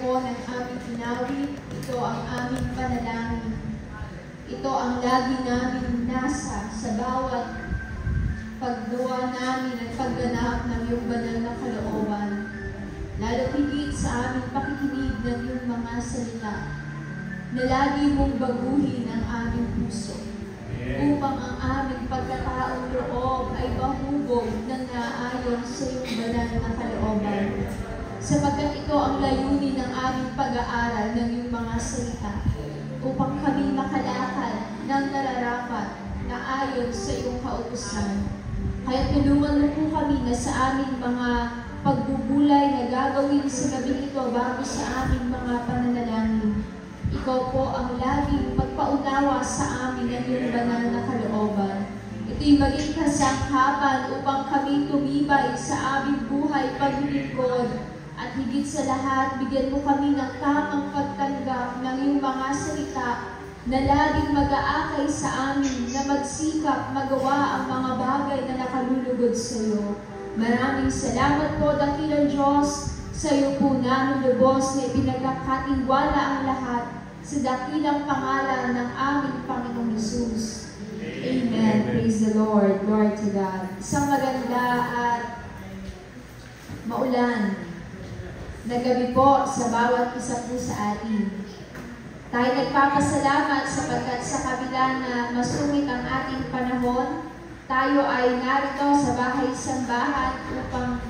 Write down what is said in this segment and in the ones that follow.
po ng aming inawit, ito ang aming panalangin. Ito ang lagi namin nasa sa bawat paggawa namin at pagganap ng iyong banal na kalooban. Lalo higit sa aming pakikinig ng iyong mga salita, na lagi mong baguhin ang aming puso, upang ang aming pagkataong loob ay mahubog ng naayon sa iyong banal na kalooban. Sapagkat ito ang layunin ng aming pag-aaral ng iyong mga salita, upang kami makalakad ng nararapat na ayon sa iyong kautusan. Kaya tulungan mo po kami na sa aming mga pagbubulay na gagawin sa gabing ito bago sa aming mga pananalangin. Ikaw po ang laging magpaunawa sa amin ng iyong banal na kalooban. Ito'y maging kasangkapan upang kami tumibay sa aming buhay paglilingkod. At higit sa lahat, bigyan mo kami ng tamang pagtanggap ng iyong mga salita na laging mag-aakay sa amin na magsikap magawa ang mga bagay na nakalulugod sa iyo. Maraming salamat po, dakilang Diyos, sa iyo po namin lubos na ipinagkakatiwala ang lahat sa dakilang pangalan ng aming Panginoong Hesus. Amen. Praise the Lord. Glory to God. Isang maganda at maulan na gabi po sa bawat isa po sa atin. Tayo nagpapasalamat sapagkat sa kabila na masungit ang ating panahon, tayo ay narito sa bahay-sambahan upang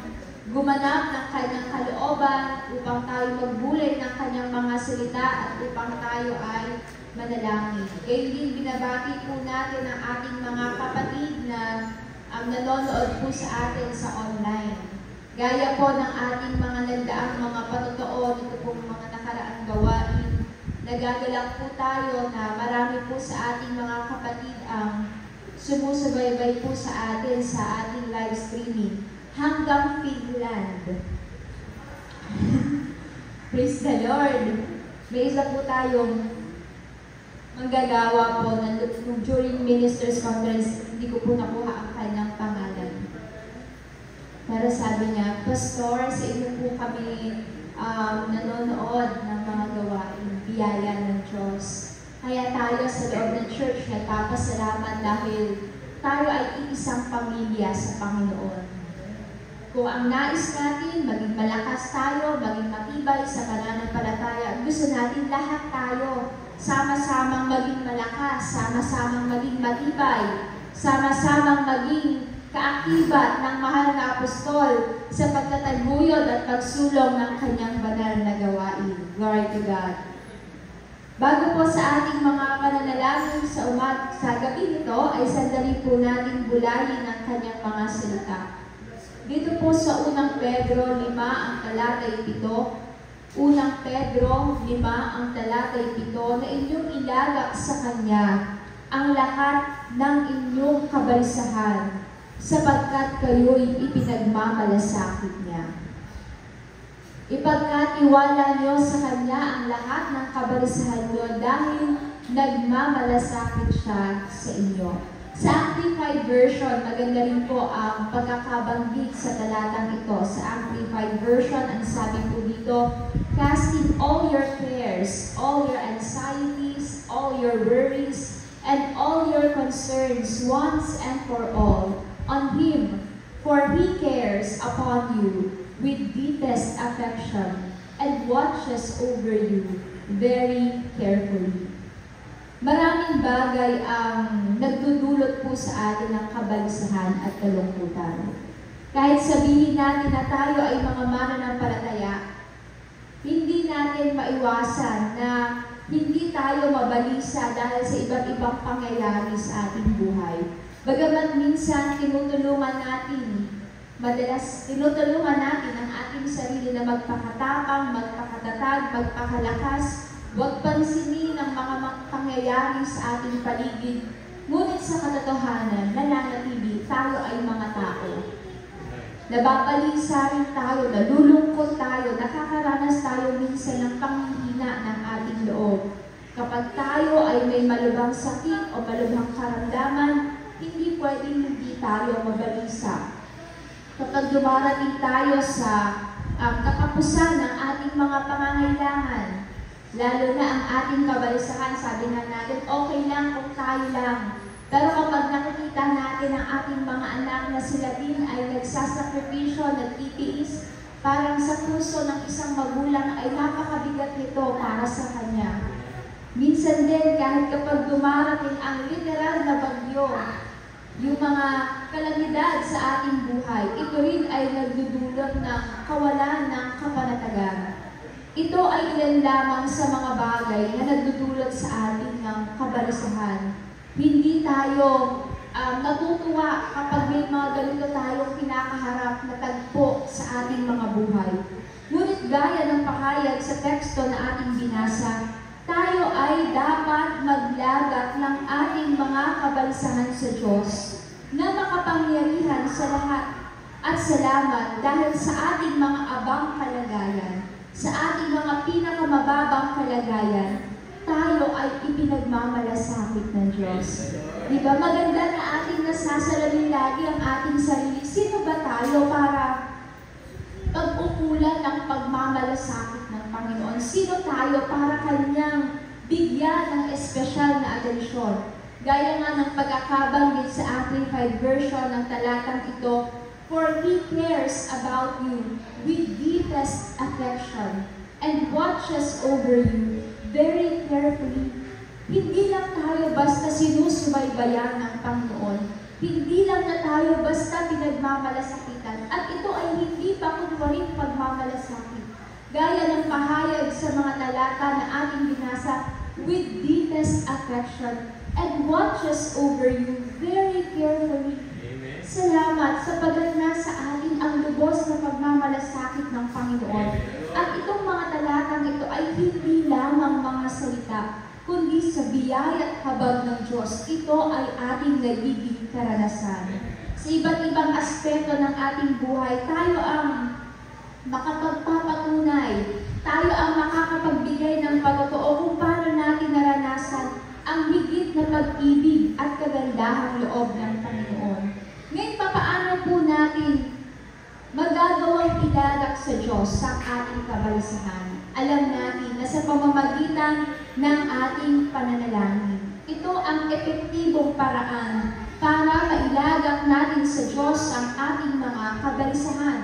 gumanap ng kanyang kalooban, upang tayo magbulay ng kanyang mga salita at upang tayo ay manalangin. Gayon din binabati po natin ang ating mga kapatid na nanonood po sa atin sa online. Gaya po ng ating mga nagdaang mga patutuon, ito pong mga nakaraang gawain, nagagalak po tayo na marami po sa ating mga kapatid ang sumusubaybay po sa atin sa ating live streaming hanggang Finland. Praise the Lord! May isa po tayong manggagawa po na during Ministers Conference, hindi ko po nakuha ang kanyang pangalan. Pero sabi niya, Pastor, sa inyo po kami nanonood ng mga gawain, biyaya ng Diyos. Kaya tayo sa loob ng church nagpapasalamat dahil tayo ay iisang pamilya sa Panginoon. Kung ang nais natin, maging malakas tayo, maging matibay sa pananampalataya, gusto natin lahat tayo sama-samang maging malakas, sama-samang maging matibay, sama-samang maging kaakibat ng mahal na apostol sa pagtataguyod at pagsulong ng kanyang banal na gawain. Glory to God. Bago po sa ating mga pananalangin sa gabi nito, ay sandali po natin bulayin ang kanyang mga salita. Dito po sa unang Pedro 5 ang talatay 7, unang Pedro 5 ang talatay 7, na inyong ilagak sa kanya ang lahat ng inyong kabalisahan, sapagkat kayo'y ipinagmamalasakit niya. Ipagkatiwala niyo sa Kanya ang lahat ng kabalisahan niyo dahil nagmamalasakit siya sa inyo. Sa Amplified Version, maganda rin po ang pagkakabanggit sa talatang ito. Sa Amplified Version, ang sabi po dito, casting all your cares, all your anxieties, all your worries, and all your concerns once and for all on Him, for He cares upon you with deepest affection and watches over you very carefully. Maraming bagay ang nagdudulot po sa atin ng kabalisahan at kalungkutan. Kahit sabihin natin na tayo ay mga mananampalataya, hindi natin maiwasan na hindi tayo mabalisa dahil sa iba't ibang pangyayari sa ating buhay. Bagamat minsan madalas tinutulungan natin ang ating sarili na magpakatapang, magpakatatag, magpakalakas, huwag pansinin ang mga pangyayari sa ating paligid. Ngunit sa katotohanan, nananatili, tayo ay mga tao. Nababalisa rin tayo, nalulungkot tayo, nakakaranas tayo minsan ng panghihina ng ating loob. Kapag tayo ay may malubhang sakit o malubhang karamdaman, hindi pwedeng hindi tayo mabalisa. Kapag dumarating tayo sa katapusan ng ating mga pangangailangan. Lalo na ang ating kabalisahan, sabi na natin, okay lang kung tayo lang. Pero kapag nakikita natin ang ating mga anak na sila din ay nagsasakripisyo, nagtitiis, parang sa puso ng isang magulang ay napakabigat nito para sa kanya. Minsan din, kahit kapag dumarating ang literal na bagyo, yung mga kalamidad sa ating buhay, ito rin ay nagdudulot ng kawalan ng kapanatagan. Ito ay ilan lamang sa mga bagay na nagdudulot sa atin ng kabalisahan. Hindi tayo natutuwa kapag may mga ganito tayong kinakaharap na tagpo sa ating mga buhay. Ngunit gaya ng pahayag sa teksto na ating binasa, tayo ay dapat maglagak ng ating mga kabalisahan sa Diyos na makapangyarihan sa lahat at salamat dahil sa ating mga abang kalagayan, sa ating mga pinakamababang kalagayan, tayo ay ipinagmamalasakit ng Diyos. Diba? Maganda na ating nasasalamin lagi ang ating sarili. Sino ba tayo para pag-ukulan ng pagmamalasakit ng Panginoon? Sino tayo para Kanyang bigyan ng espesyal na atensyon? Gaya nga ng pagkakabanggit sa Amplified Version ng talatang ito, for He cares about you with deepest affection and watches over you very carefully. Hindi lang tayo basta sinusubaybayan ng Panginoon. Hindi lang na tayo basta pinagmamalasakitan. At ito ay hindi pa kunwaring pagmamalasakit. Gaya ng pahayag sa mga talata na ating binasa, with deepest affection and watches over you very carefully. Amen. Salamat sapagat nasa atin ang lubos na pagmamalasakit ng Panginoon. At itong mga talatang ito ay hindi lamang mga salita, kundi sa biyaya at habag ng Diyos. Ito ay ating nagiging karanasan. Sa iba't ibang aspeto ng ating buhay, tayo ang makapagpapatunay, tayo ang makakapagbigay ng patotoo kung paano natin naranasan ang higit na pag-ibig at kagandahang loob ng Panginoon. Ngayon, paano po natin magagawang ilagak sa Diyos sa ating kabalisahan? Alam natin na sa pamamagitan ng ating pananalangin. Ito ang epektibong paraan para mailagak natin sa Diyos ang ating mga kabalisahan.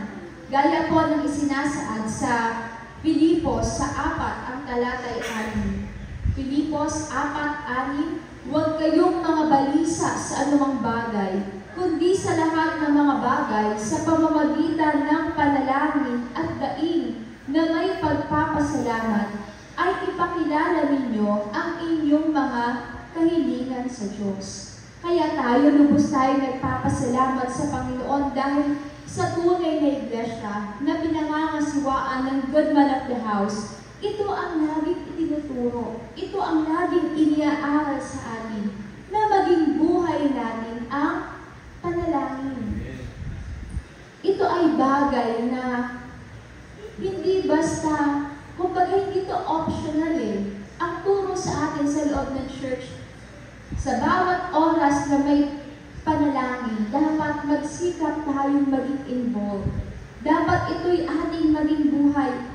Gaya po ng isinasaad sa Pilipos sa 4 ang talatay 6. Pilipos 4:6, huwag kayong mga balisa sa anumang bagay, kundi sa lahat ng mga bagay sa pamamagitan ng panalangin at daing na may pagpapasalamat ay ipakilala ninyo ang inyong mga kahilingan sa Diyos. Kaya lubos tayo nagpapasalamat sa Panginoon dahil sa tunay na iglesia na pinangangasiwaan ng good man of the house, ito ang laging itinuturo, ito ang laging iniaaral sa atin, na maging buhay natin ang panalangin. Ito ay bagay na hindi basta, kumbaga hindi ito optional eh. Ang turo sa atin sa loob ng church, sa bawat oras na may panalangin, dapat magsikap tayong maging involved. Dapat ito'y ating maging buhay.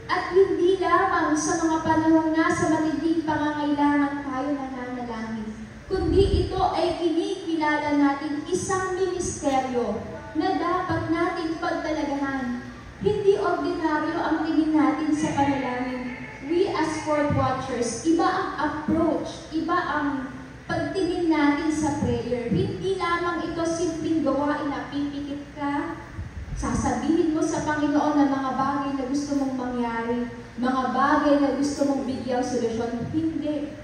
At hindi lamang sa mga panahon na sa matinding pangangailangan tayo nananalangin, kundi ito ay kinikilala natin isang ministeryo na dapat natin pagtalagahan. Hindi ordinaryo ang tingin natin sa panalangin. We as court watchers, iba ang approach, iba ang pagtingin natin sa prayer. Hindi lamang ito simpleng gawain na pipikit ka, sasabihin mo sa Panginoon ng mga bagay na gusto mong mangyari, mga bagay na gusto mong bigyang solusyon. Hindi.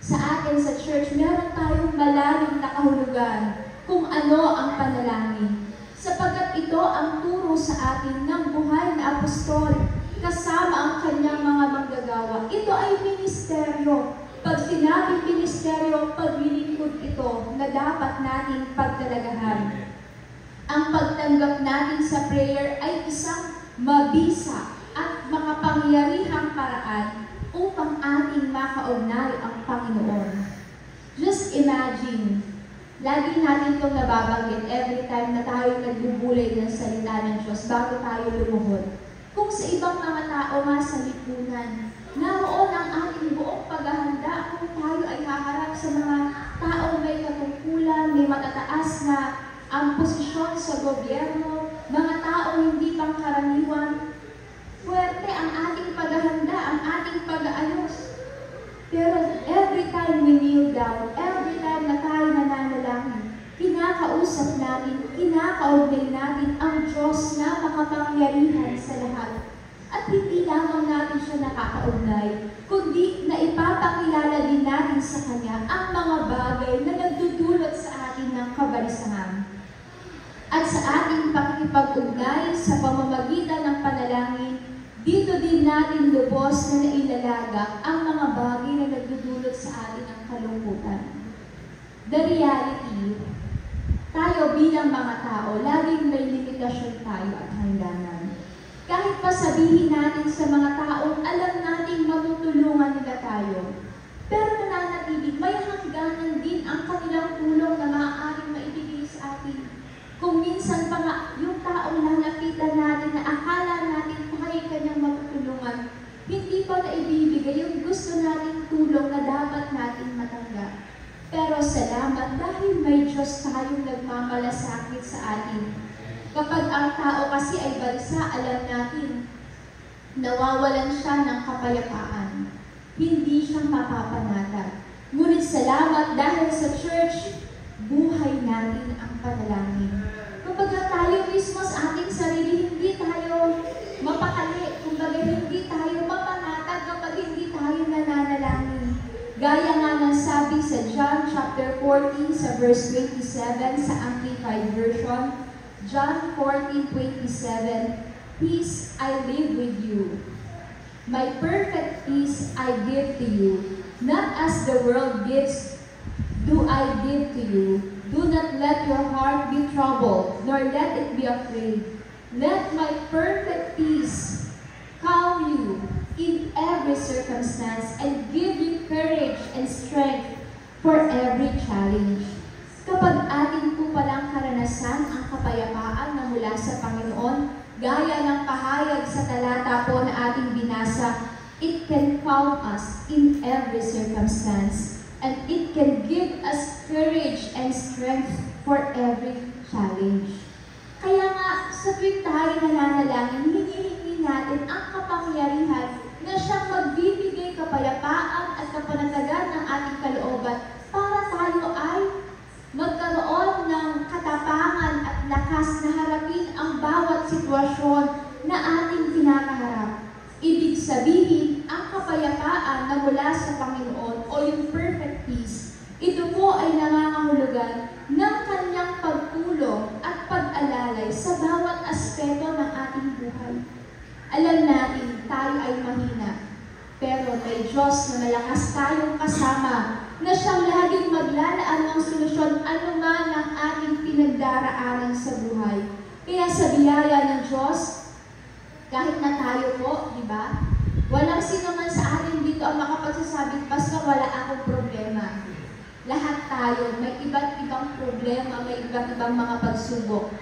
Sa atin sa church, meron tayong malalim na kahulugan kung ano ang panalangin. Sapagkat ito ang turo sa atin ng buhay na apostol kasama ang kanyang mga manggagawa. Ito ay ministeryo. Pag sinabing ministeryo, paglilingkod ito na dapat nating pagtalagahan. Ang pagtanggap natin sa prayer ay isang mabisa at makapangyarihang paraan upang ating makaugnay ang Panginoon. Just imagine, lagi natin itong nababanggit every time na tayo nagbubulay ng salita ng Diyos bago tayo lumuhod. Kung sa ibang mga tao nga sa lipunan, naroon ang ating buong paghahanda kung tayo ay haharap sa mga taong may katungkulan, may matataas na ang posisyon sa gobyerno, mga taong hindi pangkaraniwan. Fuerte ang ating paghahanda, ang ating pag-aayos. Pero every time we kneel down, every time na tayo nananalangin, kinakausap natin, kinakaugnay natin ang Diyos na makapangyarihan sa lahat. At hindi lamang natin siya nakakaugnay, kundi na ipapakilala din natin sa Kanya ang mga bagay na nagdudulot sa atin ng kabalisahan. At sa ating pakikipag-ugnay sa pamamagitan ng panalangin, dito din natin lubos na nailalagak ang mga bagay na nagdudulot sa atin ng kalungkutan. The reality, tayo bilang mga tao, laging may limitasyon tayo at hangganan. Kahit pa sabihin natin sa mga taong alam nating matutulungan nila tayo, pero nananatili, may hangganan din ang kanilang tulong na maaaring maibigay sa atin. Kung minsan pa nga, yung taong lalapitan natin na akala natin kaya kanyang matutulungan, hindi pa naibibigay yung gusto nating tulong na dapat natin matanggap. Pero salamat dahil may Diyos tayong nagmamalasakit sa atin. Kapag ang tao kasi ay balisa, alam natin, nawawalan siya ng kapayapaan. Hindi siya mapapanatag. Ngunit salamat dahil sa church, buhay natin ang panalangin. Kapag tayo mismo sa ating sarili, hindi tayo mapakali. Kumbaga hindi tayo mapanatag kapag hindi tayo nananalangin. Gaya nga ng sabi sa John chapter 14 sa verse 27 sa Amplified Version, John 14:27, Peace I leave with you. My perfect peace I give to you. Not as the world gives, do I give to you. Do not let your heart be troubled, nor let it be afraid. Let my perfect peace calm you in every circumstance and give you courage and strength for every challenge. Kapag atin po palang karanasan ang kapayapaan na mula sa Panginoon, gaya ng pahayag sa talata po na ating binasa, it can calm us in every circumstance, and it can give us courage and strength for every challenge. Kaya nga, sa tuwing tayo nananalangin, hinihingi natin ang kapangyarihan na siyang magbibigay kapayapaan at kapanatagan ng ating kalooban para tayo ay magkaroon ng katapangan at lakas na harapin ang bawat sitwasyon na ating kinakaharap. Ibig sabihin, ang kapayapaan na mula sa Panginoon o yung perfect peace, ito po ay nangangahulugan ng Kanyang pagtulong at pag-alalay sa bawat aspeto ng ating buhay. Alam natin, tayo ay mahina, pero may Diyos na malakas tayong kasama na siyang laging maglalaan ng solusyon anuman ang ating pinagdaraanan sa buhay. Kaya sa biyaya ng Diyos, kahit na tayo po, di ba? Walang sino man sa atin dito ang makapagsasabi, basta wala akong problema. Lahat tayo, may iba't ibang problema, may iba't ibang mga pagsubok.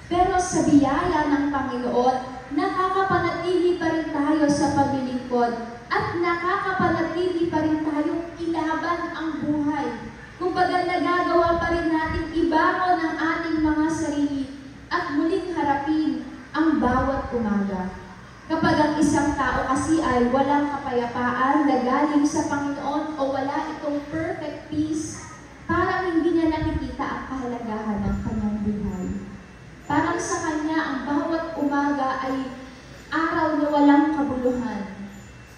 Pero sa biyaya ng Panginoon, nakakapanatili pa rin tayo sa paglilingkod at nakakapanatili pa rin tayong ilaban ang buhay. Kumbaga nagagawa pa rin natin ibangon ang ating mga sarili at muling harapin ang bawat umaga. Kapag ang isang tao kasi ay walang kapayapaan na galing sa Panginoon o wala itong perfect peace, parang hindi niya nakikita ang kahalagahan ng kanyang buhay. Parang sa kanya ang bawat umaga ay araw na walang kabuluhan.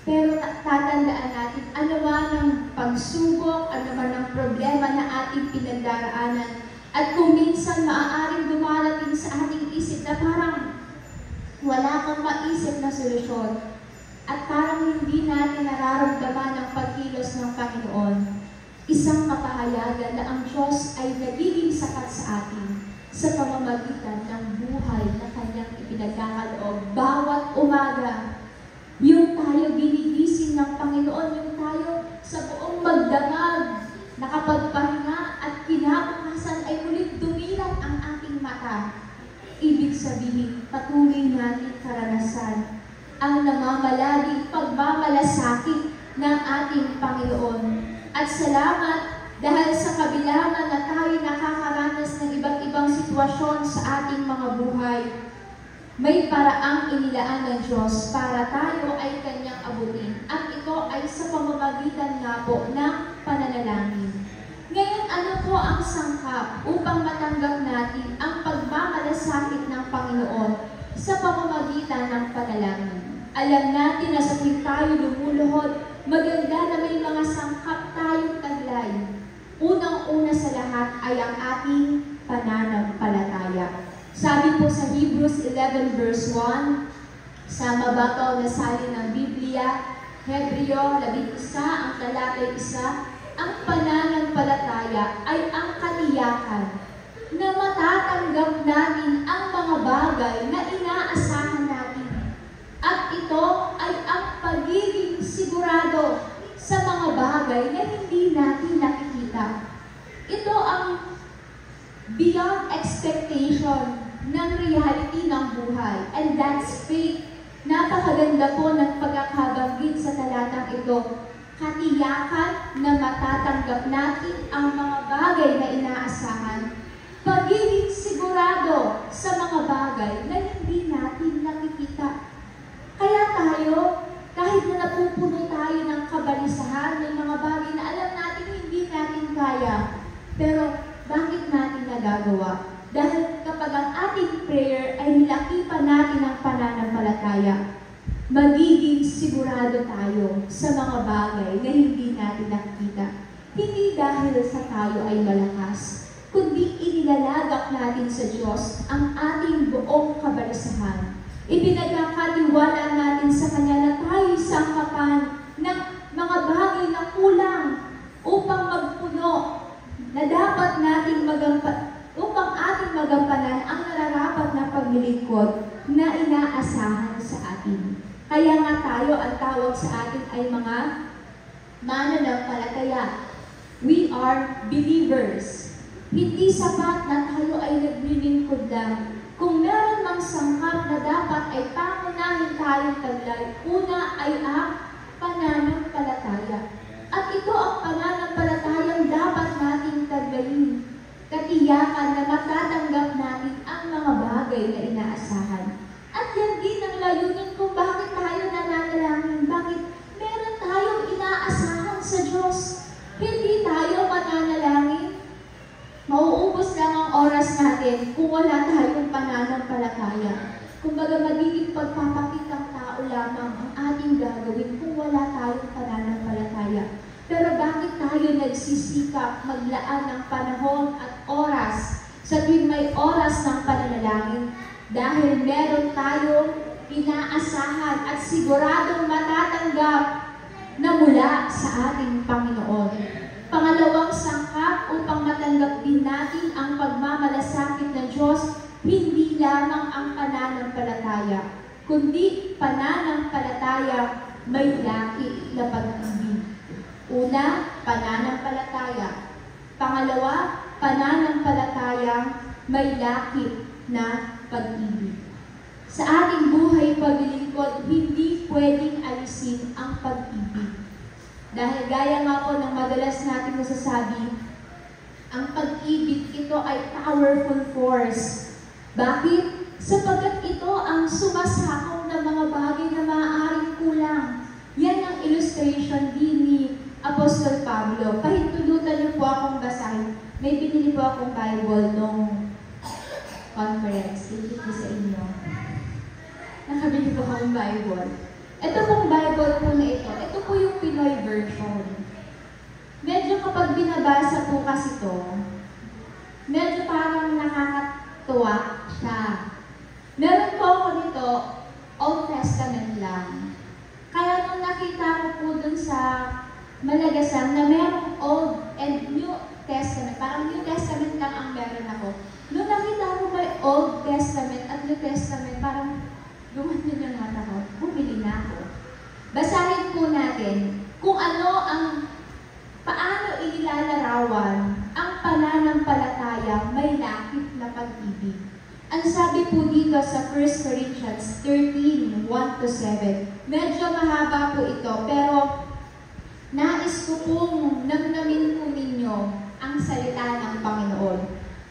Pero tatandaan natin, ano man ang pagsubok, ano man ang problema na ating pinagdaraanan, at kung minsan maaaring dumarating sa ating isip na parang wala kang maisip na solusyon, at parang hindi natin nararamdaman ang pagkilos ng Panginoon, isang kapahayagan na ang Diyos ay nagiging sapat sa atin sa pamamagitan ng buhay na Kanyang ipinagkakaloob bawat umaga. Yung tayo ginigising ng Panginoon, yung tayo sa buong magdamag, nakapagpahinga at kinabukasan ay ulit dumilat ang ating mata. Ibig sabihin, patuloy natin karanasan malasakit ng ating Panginoon. At salamat dahil sa kabilangan na tayo nakakaranas ng iba't ibang sitwasyon sa ating mga buhay, may paraang inilaan ng Diyos para tayo ay Kanyang abutin. At ito ay sa pamamagitan nga po ng pananalangin. Ngayon, ano po ang sangkap upang matanggap natin ang pagmamalasakit ng Panginoon sa pamamagitan ng panalangin? Alam natin na sa tuwing tayo lumuluhod, maganda na may mga sangkap tayong taglay. Unang-una sa lahat ay ang ating pananampalataya. Sabi po sa Hebrews 11 verse 1, sa mababaw na salin ng Biblia, Hebreo 11, ang talatay 1, ang pananampalataya ay ang katiyakan na matatanggap natin ang mga bagay na inaasahan natin. At ito ay ang pagiging sigurado sa mga bagay na hindi natin nakikita. Ito ang beyond expectation ng reality ng buhay. And that's faith. Napakaganda po ng pagkakabanggit sa talatang ito. Katiyakan na matatanggap natin ang mga bagay na inaasahan. Pagiging sigurado sa mga bagay na hindi natin nakikita. Kaya tayo, kahit na napupuno tayo ng kabalisahan, ng mga bagay na alam natin hindi natin kaya, pero bakit natin nagagawa? Dahil kapag ang ating prayer ay nilakipan natin ang pananampalataya, magiging sigurado tayo sa mga bagay na hindi natin nakikita. Hindi dahil sa tayo ay malakas, kundi inilalagak natin sa Diyos ang ating buong kabalisahan. Ipinagkakatiwala natin sa Kanya na tayo sangkapan ng mga bagay na kulang upang magpuno, na dapat nating upang ating magampanan ang nararapat na paglilingkod na inaasahan sa atin. Kaya nga tayo, ang tawag sa atin ay mga mananampalataya. We are believers. Hindi sapat na tayo ay naglilingkod lang. Kung meron mang sangkap na dapat ay pangunahin tayong taglay, una ay ang pananampalataya. At ito ang pananampalatayang dapat nating taglayin. Katiyakan na matatanggap natin ang mga bagay na inaasahan. At yan din ang layunin kung bakit tayo nananalangin. Bakit meron tayong inaasahan sa Diyos. Hindi tayo mananalangin. Mauubos lang ang oras natin kung wala tayong pananampalataya. Kumbaga magiging pagpapakitang tao lamang ang ating gagawin kung wala tayong pananampalataya. Pero bakit tayo nagsisikap maglaan ng panahon at oras sa tuwing may oras ng pananalangin? Dahil meron tayong inaasahan at siguradong matatanggap na mula sa ating Panginoon. Pangalawang sangkap upang matanggap din natin ang pagmamalasakit ng Diyos, hindi lamang ang pananampalataya, kundi pananampalataya may lakit na pag-ibig. Una, pananampalataya. Pangalawa, pananampalataya may lakit na pag-ibig. Sa ating buhay paglilingkod, hindi pwedeng alisin ang pag-ibig. Dahil gaya nga po ng madalas natin nasasabi, ang pag-ibig ito ay powerful force. Bakit? Sapagkat ito ang sumasakop ng mga bagay na maaaring kulang. Yan ang illustration din ni Apostol Pablo. Pahintulutan niyo po akong basahin. May binili po akong Bible nung conference. Hindi po sa inyo. Nakabili po akong Bible. Ito pong Bible po na ito po yung Pinoy version. Medyo kapag binabasa po kasi ito, medyo parang nakakatuwa siya. Meron po ako nito, Old Testament lang. Kaya nung nakita ko po dun sa Malagasan na merong Old and New Testament, parang New Testament lang ang meron ako. Nung nakita ko may Old Testament at New Testament, parang gumanyan yung mata ko, bumili na ako. Basahin po natin kung paano inilalarawan ang pananampalataya may lakit na pag-ibig. Ang sabi po dito sa 1 Corinthians 13:1-7, Medyo mahaba po ito, pero nais ko pong namnamin po ninyo ang salita ng Panginoon.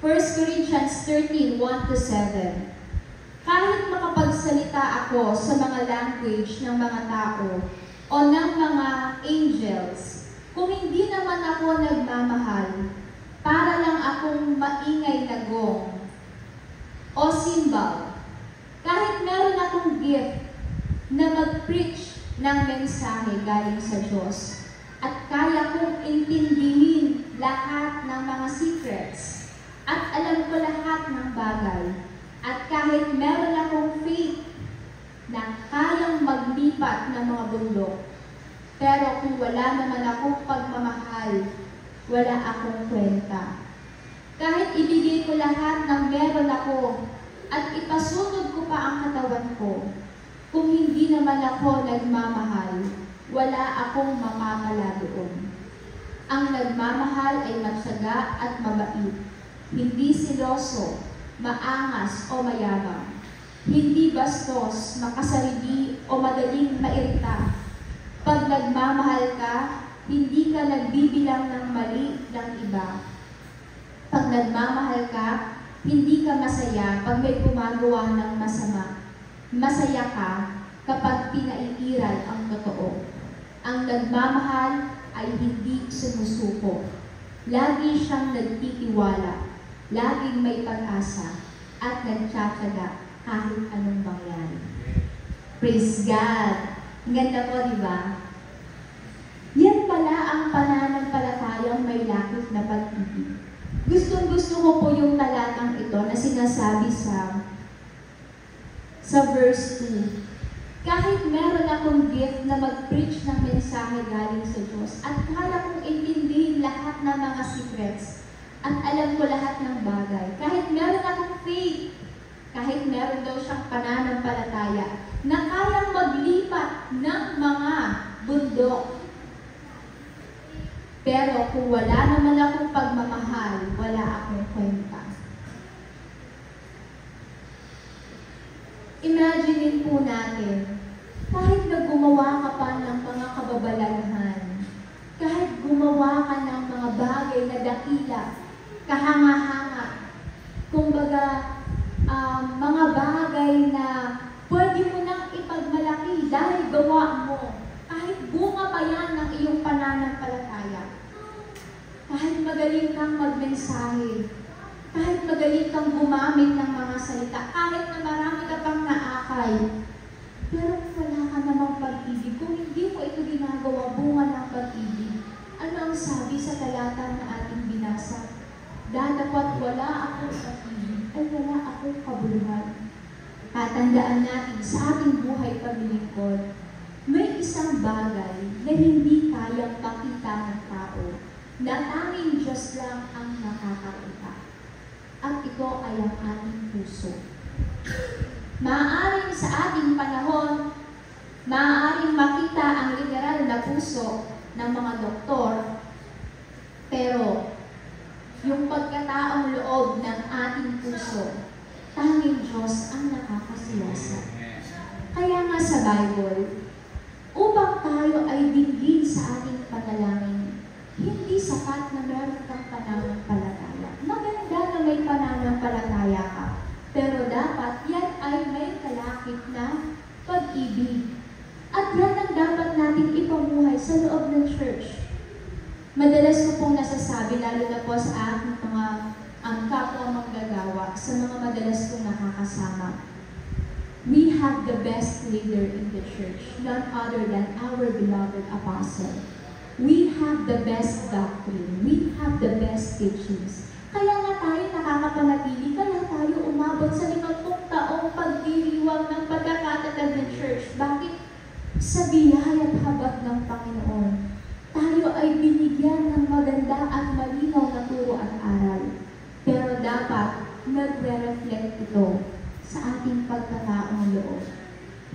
1 Corinthians 13, 1-7. Kahit makapagsalita ako sa mga language ng mga tao o ng mga angels, kung hindi naman ako nagmamahal, para lang akong maingay na gong o cymbal. Kahit meron akong gift na mag-preach ng mensahe galing sa Diyos at kaya kong intindihin lahat ng mga secrets at alam ko lahat ng bagay at kahit meron akong faith na kayang maglipat ng mga bundok, pero kung wala naman akong pagmamahal, wala akong kwenta. Kahit ibigay ko lahat ng meron ako at ipasunod ko pa ang katawan ko, kung hindi naman ako nagmamahal, wala akong mamamala doon. Ang nagmamahal ay matyaga at mabait, hindi siloso, maangas o mayabang, hindi bastos, makasarili o madaling mairita. Pag nagmamahal ka, hindi ka nagbibilang ng mali ng iba. Pag nagmamahal ka, hindi ka masaya pag may gumagawa ng masama. Masaya ka kapag pinaiiral ang totoo. Ang nagmamahal ay hindi sumusuko. Lagi siyang nagtitiwala, laging may pag-asa, at nagtsatsaga kahit anong mangyari. Praise God! Ang ganda po, di ba? Yan pala ang pananampalatayang may lakit na pag-ibig. Gustong-gusto ko po yung talatang ito na sinasabi sa verse 2. Kahit meron akong gift na mag-preach ng mensahe galing sa Diyos at kaya kong intindihin lahat ng mga secrets at alam ko lahat ng bagay, kahit meron akong faith, kahit meron daw siyang pananampalataya na kayang maglipat ng mga bundok, pero kung wala naman akong pagmamahal, wala akong kwenta. Imagine po natin, kahit na gumawa ka pa ng mga kababalaghan, kahit gumawa ka ng mga bagay na dakila, kahanga-hanga, kumbaga, mga bagay na pwede mo nang ipagmalaki dahil gawa mo, kahit bunga pa yan ng iyong pananampalataya, kahit magaling kang magmensahe, kahit magaling kang gumamit ng mga salita, kahit na marami ka pang naakay, pero wala ka namang pag-ibig, kung hindi mo ito ginagawa, bunga ng pag-ibig, ano ang sabi sa talata na ating binasa? Dadapat wala akong pag-ibig, ay wala akong kabuluhan. Tatandaan natin sa ating buhay paglilingkod, may isang bagay na hindi kayang makita ng tao, na tanging Diyos lang ang nakakakita. At ito ay ang ating puso. Maaaring sa ating panahon, maaaring makita ang literal na puso ng mga doktor, pero yung pagkataong loob ng ating puso, tanging Diyos ang nakakasiyasa. Kaya nga sa Bible, upang tayo ay dinggin sa ating panalangin, hindi sapat na meron kang pananampalataya. Maganda na may pananampalataya ka, pero dapat yan ay may kalakip na pag-ibig. At yan ang dapat natin ipamuhay sa loob ng church. Madalas ko pong nasasabi, lalo na po sa aking mga kapwa manggagawa, sa mga madalas kong nakakasama, we have the best leader in the church, none other than our beloved apostle. We have the best doctrine. We have the best teachings. Kaya nga tayo nakakapanatili, kaya tayo umabot sa 50 taong pagdiriwang ng pagkakatatag ng church. Bakit? Sa biyaya at habag ng Panginoon, tayo ay binigyan ng maganda at malinaw na turo at aral. Pero dapat nagre-reflect ito sa ating pagkataong loob.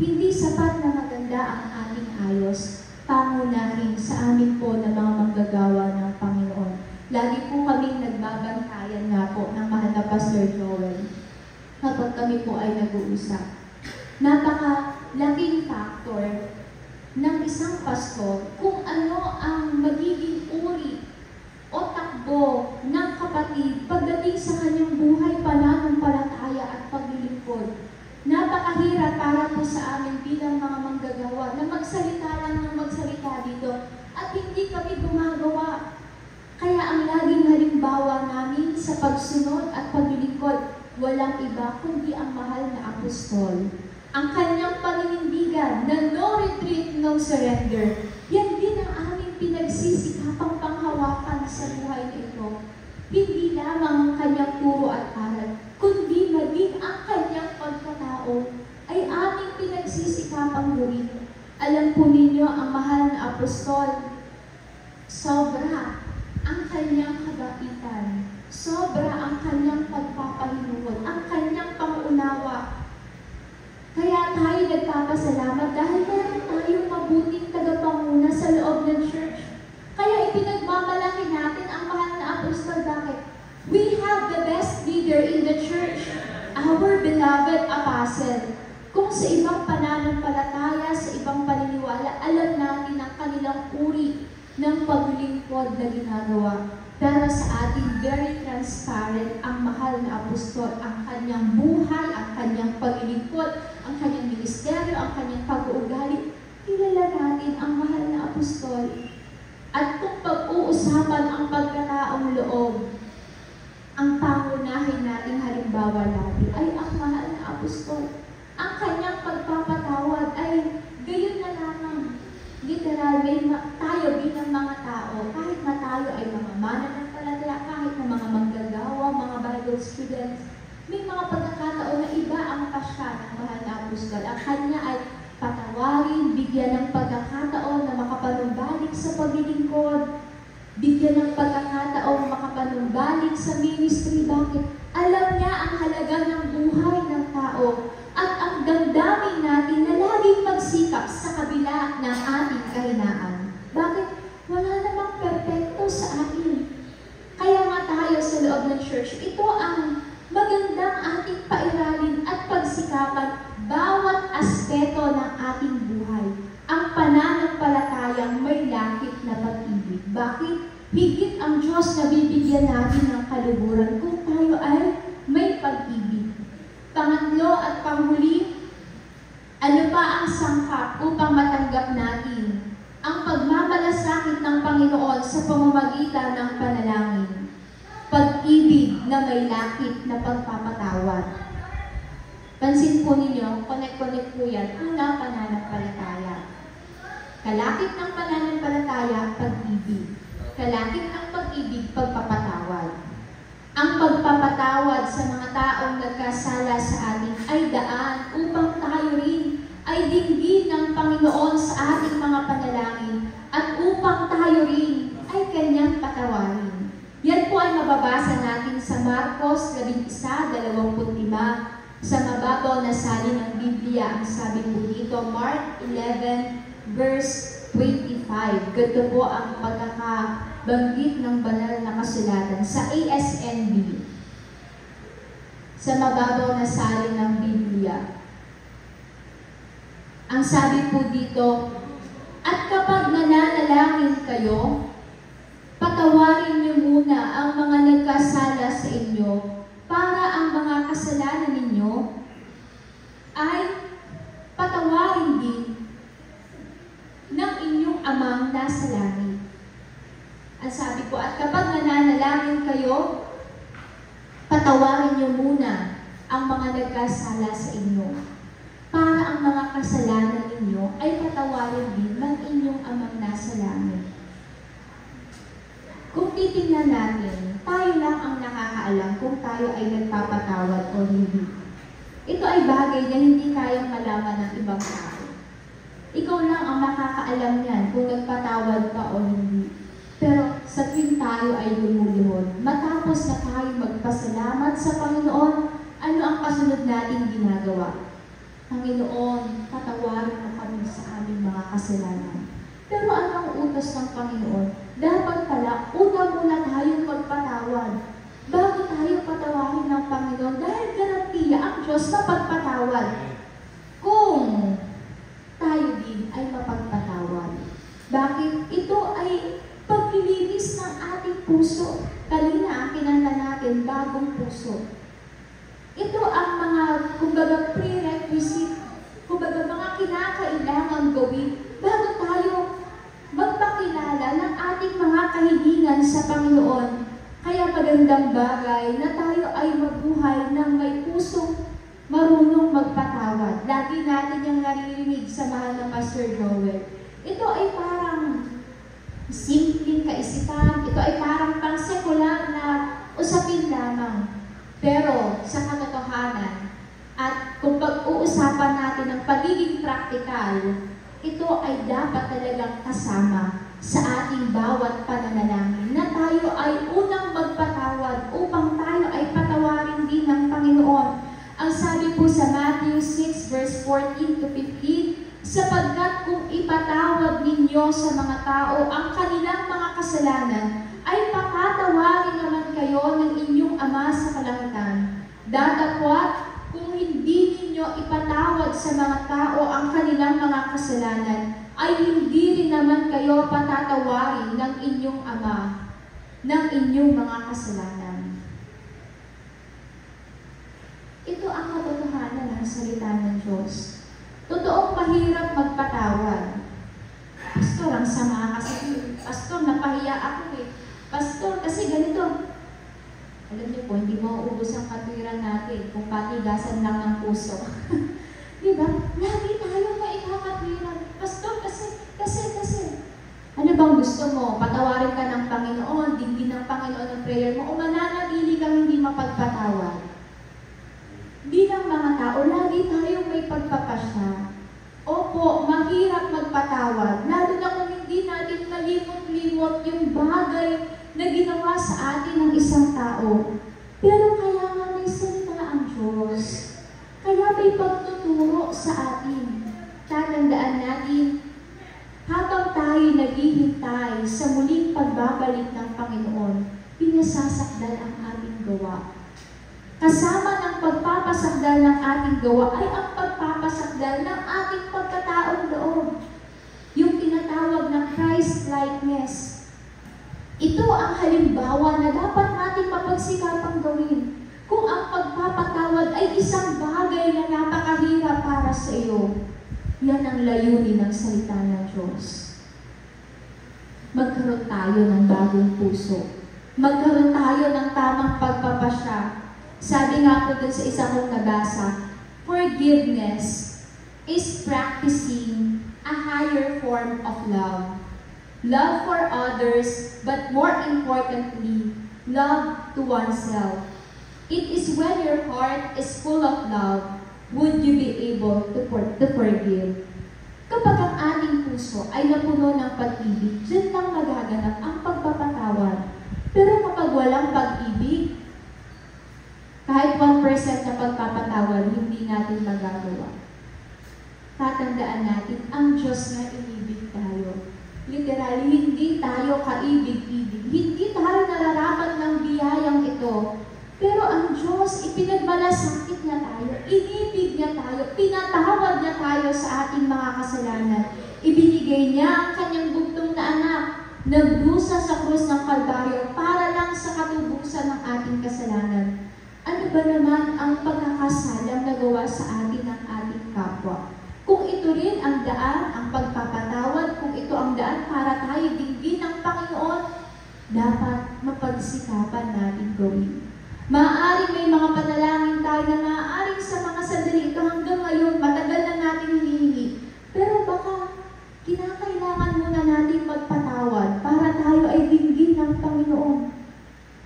Hindi sapat na maganda ang ating ayos, pangunahin sa amin po na mga manggagawa ng Panginoon. Lagi po kaming nagbabantayan nga po ng mahal na Pastor Joel kapag kami po ay nag-uusap. laking factor ng isang pastor kung ano ang magiging uri o takbo ng kapatid pagdating sa kanyang buhay, pananampalataya at paglilingkod. Napakahirap para po sa amin bilang mga manggagawa na magsalita lang ng magsalita dito at hindi kami gumagawa. Kaya ang laging halimbawa namin sa pagsunod at paglilingkod, walang iba kundi ang mahal na apostol. Ang kanyang paninindigan na no retreat, no surrender, yan din ang aming pinagsisikapang panghawakan sa buhay na ito. Hindi lamang ang kanyang turo at aral, kundi maging ang kanyang pagkatao ay aming pinagsisikapang gawin. Alam po ninyo, ang mahal na apostol, sobra ang kanyang kagaitan, sobra ang kanyang pagpapahinuhod, ang kanyang pangunawa. Kaya tayo nagpapasalamat dahil meron tayong mabuting tagapanguna sa loob ng church. Kaya ipinagmamalaki natin ang mahal na apostol. Bakit? We have the best leader in the church, our beloved apostle. Kung sa ibang pananampalataya, sa ibang paniniwala, alam natin ang kanilang uri ng paglilingkod na ginagawa. Pero sa ating very transparent, ang mahal na apostol, ang kanyang buhay, ang kanyang paglilingkod, ang kanyang ministeryo, ang kanyang pag-uugali, kilala natin ang mahal na apostol. At kung pag-uusapan ang pagkataong loob, ang pangunahin nating halimbawa natin ay ang mahal na apostol. Ang kanyang pagpapatawad ay gayon na lamang. Literal, tayo bilang mga tao, kahit na tayo ay mga mananampalataya, kahit na mga manggagawa, mga Bible students, may mga pagkakataon na iba ang pasya ng mahal na apostol. Ang kanya ay patawarin, bigyan ng pagkakataon na makapanumbalik sa paglilingkod, bigyan ng pagkakataon na makapanumbalik sa ministry. Bakit? Alam niya ang halaga ng buhay ng tao at ang damdamin natin na laging magsikap sa kabila ng ating kahinaan. Bakit? Wala namang perfecto sa atin. Kaya nga tayo sa loob ng church, ito ang magandang ating pairalin at pagsikapan bawat aspeto ng ating buhay. Ang pananampalatayang may lakit na pag-ibig. Bakit? Higit ang Diyos na bibigyan natin ng kaluburan kung tayo ay may pag-ibig. Pangatlo at panghuli, ano pa ang sangkap upang matanggap natin ang pagmamalasakit ng Panginoon sa pamamagitan ng panalangin? Pag-ibig na may lakit na pagpapatawad. Pansin po ninyo, connect po yan. Una, pananampalataya. Kalakip ng pananampalataya, pag-ibig. Kalakip ng pag-ibig, pagpapatawad. Ang pagpapatawad sa mga taong nagkasala sa atin ay daan upang tayo rin ay dinggin ng Panginoon sa ating mga panalangin at upang tayo rin ay Kanyang patawarin. Yan po ay mababasa natin sa Marcos 11:25. Sa mababaw na salin ng Biblia, ang sabi po dito, Mark 11:25. Ganito po ang pagkakabanggit ng banal na kasulatan sa ASNB. Sa mababaw na salin ng Biblia. Ang sabi po dito, at kapag nananalangin kayo, patawarin niyo muna ang mga nagkasala sa inyo para ang mga kasalanan ninyo ay patawarin din ng inyong amang nasa langit. Ang sabi ko, at kapag nananalangin kayo, patawarin niyo muna ang mga nagkasala sa inyo para ang mga kasalanan ninyo ay patawarin din ng inyong amang nasa langit. Kung titingnan natin, tayo lang ang nakakaalam kung tayo ay nagpapatawad o hindi. Ito ay bagay na hindi kayang malaman ng ibang tao. Ikaw lang ang makakaalam niyan kung nagpatawad ka o hindi. Pero sa tuwing tayo ay lumuluhod, matapos na tayo magpasalamat sa Panginoon, ano ang kasunod nating ginagawa? Panginoon, patawarin mo kami sa aming mga kasalanan. Pero ano ang utos ng Panginoon? Dapat pala, una muna tayong magpatawad bago tayo patawarin ng Panginoon dahil garantiya ang Diyos na pagpatawad. Kung ay mapagpatawad. Bakit? Ito ay paglilinis ng ating puso. Kanina ang kinanta natin, bagong puso. Ito ang mga, kumbaga, prerequisite, kumbaga, mga kinakailangan gawin bago tayo magpakilala ng ating mga kahilingan sa Panginoon. Kaya magandang bagay na tayo ay mabuhay ng may pusong marunong magpatawad. Lagi natin yung naririnig sa mahal na Pastor Joel. Ito ay parang simpleng kaisipan. Ito ay parang pang-sekular na usapin lamang. Pero sa katotohanan, at kung pag-uusapan natin ng pagiging praktikal, ito ay dapat talagang kasama sa ating bawat pananalangin na tayo ay unang magpatawad upang tayo ay patawarin din ng Panginoon. Ang sabi po sa Matthew 6 verse 14 to 15, sapagkat kung ipatawad ninyo sa mga tao ang kanilang mga kasalanan, ay papatawarin naman kayo ng inyong Ama sa kalangitan. Datapwat, kung hindi ninyo ipatawad sa mga tao ang kanilang mga kasalanan, ay hindi rin naman kayo patatawarin ng inyong Ama ng inyong mga kasalanan. Ito ang katotohanan ng salita ng Diyos. Totoong mahirap magpatawad. Pastor, ang sama kasi. Pastor, napahiya ako eh. Pastor, kasi ganito. Alam niyo po, hindi mo uubos ang katwiran natin kung patigasan lang ng puso. Diba? Lagi tayo maikakatwiran. Pastor, kasi. Ano bang gusto mo? Patawarin ka ng Panginoon, dinggin ng Panginoon ang prayer mo, o mananatili kang hindi mapagpatawad? Bilang mga tao, lagi tayong may pagpapasya. Opo, mahirap magpatawad, lalo na kung hindi natin malimot-limot yung bagay na ginawa sa atin ng isang tao. Pero kaya nga may salita ang Diyos. Kaya may pagtuturo sa atin. Tatandaan natin, habang tayo naghihintay sa muling pagbabalik ng Panginoon, pinasasakdal ang ating gawa. Kasama ng pagpapasakdal ng ating gawa ay ang pagpapasakdal ng ating pagkataong loob. Yung tinatawag na Christ-likeness. Ito ang halimbawa na dapat natin mapagsikapang gawin. Kung ang pagpapatawad ay isang bagay na napakahirap para sa iyo, yan ang layunin ng salita ng Diyos. Magkaroon tayo ng bagong puso. Magkaroon tayo ng tamang pagpapasya. Sabi nga po dun sa isa kong nabasa, forgiveness is practicing a higher form of love. Love for others, but more importantly, love to oneself. It is when your heart is full of love, would you be able to forgive? Kapag ang ating puso ay napuno ng pag-ibig, dyan lang magaganap ang pagpapatawad. Pero kapag walang pag-ibig, kahit 1% na pagpapatawad, hindi natin magagawa. Tatandaan natin, ang Diyos na inibig tayo. Literally, hindi tayo kaibig-ibig. Hindi tayo nararapat ng biyayang ito. Pero ang Diyos, ipinagmalasakit niya tayo, inibig niya tayo, pinatawad niya tayo sa ating mga kasalanan. Ibinigay niya ang kanyang bugtong na anak, nagdusa sa krus ng Kalbaryo para lang sa katubusan ng ating kasalanan. Ano ba naman ang pagkakasalang nagawa sa atin ng ating kapwa? Kung ito rin ang daan, ang pagpapatawad, kung ito ang daan para tayo dinggin ng Panginoon, dapat mapagsikapan natin gawin. Maaaring may mga panalangin tayo na maaaring sa mga sandali ito hanggang ngayon, matagal na natin hinihingi. Pero baka kinakailangan muna natin magpatawad para tayo ay dinggin ng Panginoon.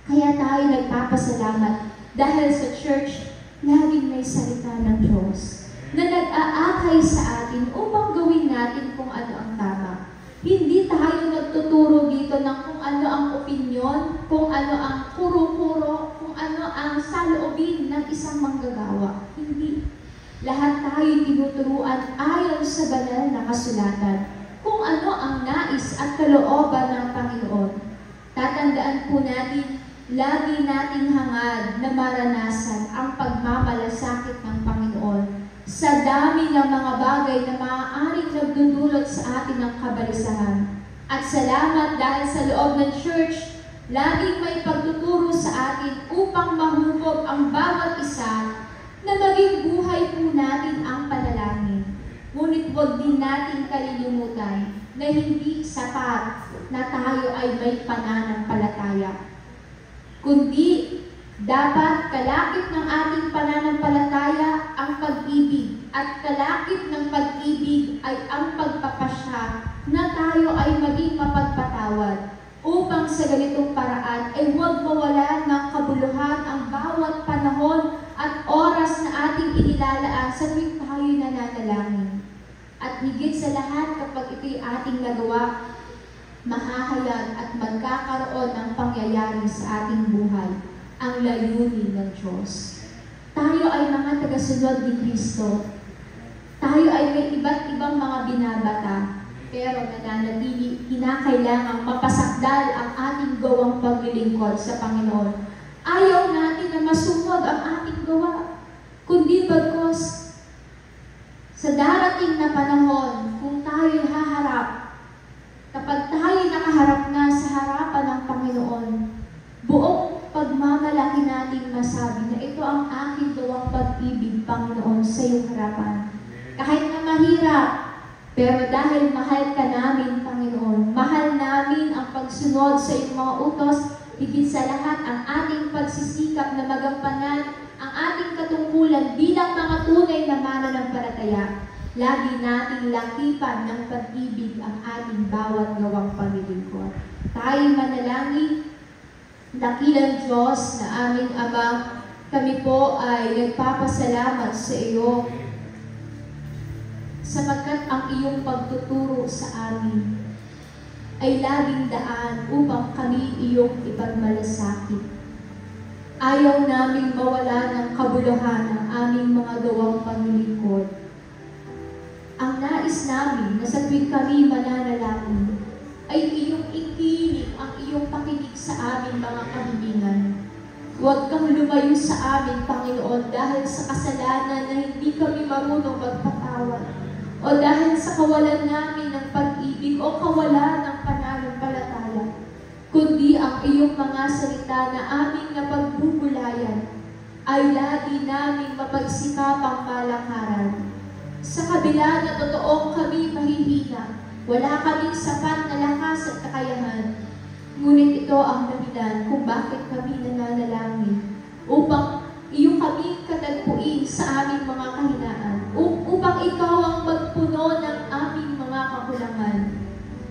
Kaya tayo nagpapasalamat dahil sa church, laging may salita ng Diyos na nag-aakay sa atin upang gawin natin kung ano ang tama. Hindi tayo nagtuturo dito ng kung ano ang opinyon, kung ano ang kuro-kuro, kung ano ang saloobin ng isang manggagawa. Hindi. Lahat tayo tinuturuan ayon sa banal na kasulatan kung ano ang nais at kalooban ng Panginoon. Tatandaan po natin, lagi nating hangad na maranasan ang pagmamalasakit ng Panginoon sa dami ng mga bagay na maaaring nagdudulot sa atin ng kabalisahan. At salamat dahil sa loob ng church, laging may pagtuturo sa atin upang mahubog ang bawat isa na maging buhay po natin ang panalangin. Ngunit huwag din natin kalilimutan na hindi sapat na tayo ay may pananampalataya. Kundi dapat kalakip ng ating pananampalataya ang pag-ibig, at kalakip ng pag-ibig ay ang pagpapasya na tayo ay maging mapagpatawad, upang sa ganitong paraan ay huwag mawala ng kabuluhan ang bawat panahon at oras na ating inilalaan sa tuwing tayo'y nananalangin. At higit sa lahat, kapag ito'y ating nagawa, mahahayag at magkakaroon ng pangyayari sa ating buhay ang layunin ng Diyos. Tayo ay mga tagasunod ni Kristo. Tayo ay may iba't ibang mga binabata, pero nananatili, kinakailangang mapasakdal ang ating gawang paglilingkod sa Panginoon. Ayaw natin na masunod ang ating gawa, kundi bagkus sa darating na panahon, kung tayo'y haharap, kapag tayo'y nakaharap na sa harapan ng Panginoon, buong pagmamalaki natin masabi na ito ang aking gawang pag-ibig, Panginoon, sa iyong harapan. Kahit na mahirap, pero dahil mahal ka namin, Panginoon, mahal namin ang pagsunod sa iyong mga utos, higit sa lahat ang ating pagsisikap na magampanan ang ating katungkulan bilang mga tunay na mananampalataya. Lagi nating lakipan ng pag-ibig ang ating bawat gawang paglilingkod. Tayo'y manalangin. Dakilang Diyos na aming Ama, kami po ay nagpapasalamat sa iyo sapagkat ang iyong pagtuturo sa amin ay laging daan upang kami iyong ipagmalasakit. Ayaw naming mawala ng kabuluhan ang aming mga gawang paglilingkod. Ang nais namin na sa tuwing kami mananalangin ay iyong ikinig ang iyong pakinig sa aming mga kahilingan. Huwag kang lumayo sa amin, Panginoon, dahil sa kasalanan na hindi kami marunong magpatawad, o dahil sa kawalan namin ng pag-ibig o kawalan ng pananampalataya, kundi ang iyong mga salita na aming napagbubulayan ay lagi naming mapagsikapang palakaran. Sa kabila na totoong kami mahihina, wala kaming sapat na lakas at kakayahan, ngunit ito ang dahilan kung bakit kami nananalangin, upang iyong kami katagpuin sa aming mga kahinaan, upang ikaw ang magpuno ng aming mga kakulangan.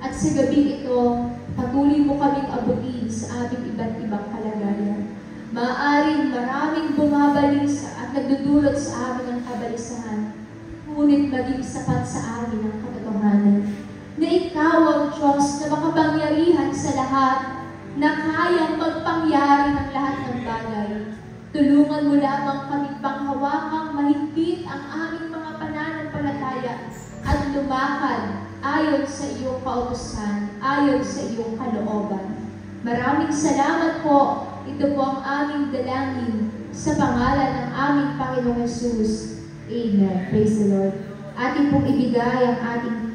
At sa gabi ito, patuloy mo kaming abutin sa aming iba't ibang kalagayan. Maaaring maraming bumabalisa at nagdudulot sa amin ng kabalisahan, ngunit maging sapat sa amin ang katotohanan na ikaw ang Diyos na makapangyarihan sa lahat, na kayang magpangyari ng lahat ng bagay. Tulungan mo lamang kami panghawakang mahigpit ang aming mga pananampalataya at lumakad ayon sa iyong kautusan, ayon sa iyong kalooban. Maraming salamat po. Ito po ang aming dalangin sa pangalan ng aming Panginoong Jesus. Amen. Praise the Lord. Ating pong ibigay ang ating